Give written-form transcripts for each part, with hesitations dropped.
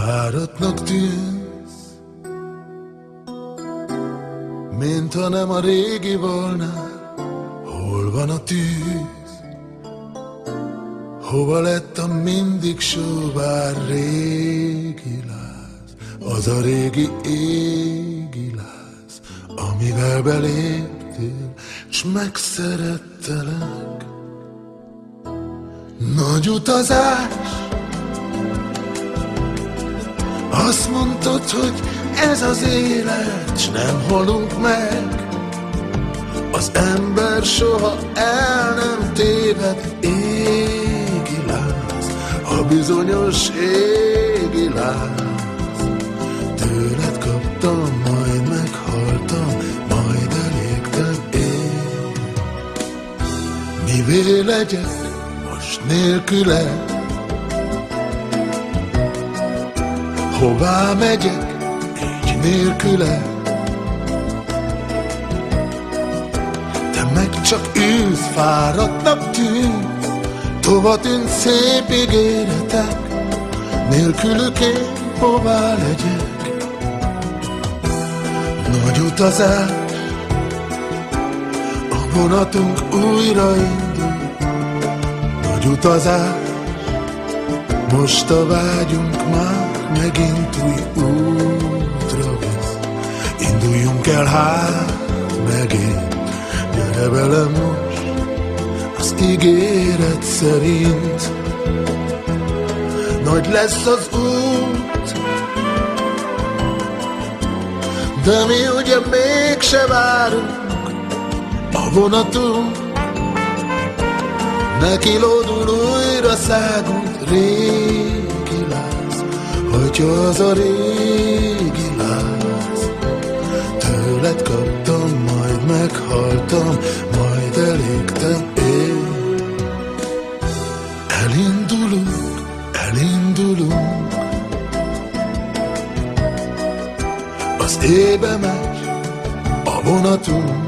Fáradtnak tűnsz, mint ha nem a régi volna. Hol van a tűz? Hova lett a mindig sóvár régi láz? Az a régi égi láz, amivel beléptél, s megszerettelek. Nagy utazás, azt mondtad, hogy ez az élet, s nem halunk meg. Az ember soha el nem téved, égi láz, a bizonyos égi láz. Tőled kaptam, majd meghaltam, majd elégtem én. Mivé legyek most nélküled? Hová megyek így nélküled? Te meg csak ülsz, fáradtnak tűnsz, tova tűnt szép ígéretek, nélkülük én hová legyek? Nagy utazás, a vonatunk újraindul. Nagy utazás, most a vágyunk már megint új útra visz. Induljunk el hát megint, gyere velem most az ígéret szerint. Nagy lesz az út, de mi ugye mégse várunk. A vonatunk neki lódul, újra szágult régi láz, hogyha az a régi láz. Tőled kaptam, majd meghaltam, majd elégtem én. Elindulunk, elindulunk, az éjbe megy a vonatunk.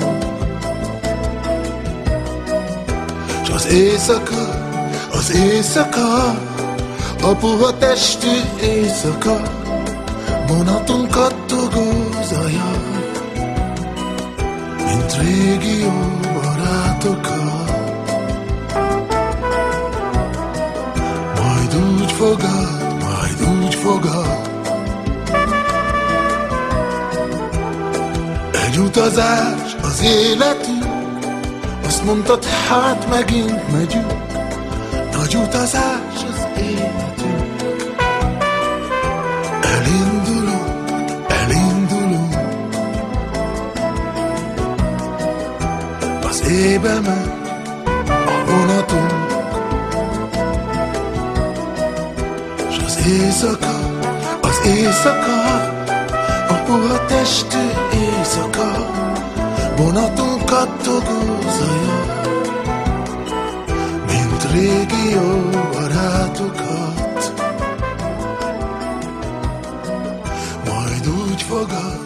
S az éjszaka, a puha testű éjszaka, vonatunk kattogó zaja, mint régi jó barátokat. Majd úgy fogad, egy utazás az életünk. Azt mondtad, hát megint megyünk. Nagy utazás az életünk. Elindulunk, elindulunk, az éjbe megy a vonatunk. S az éjszaka, a puha testű éjszaka, vonatunk kattogó zaja, mint régi jó barátokat. Majd úgy fogad,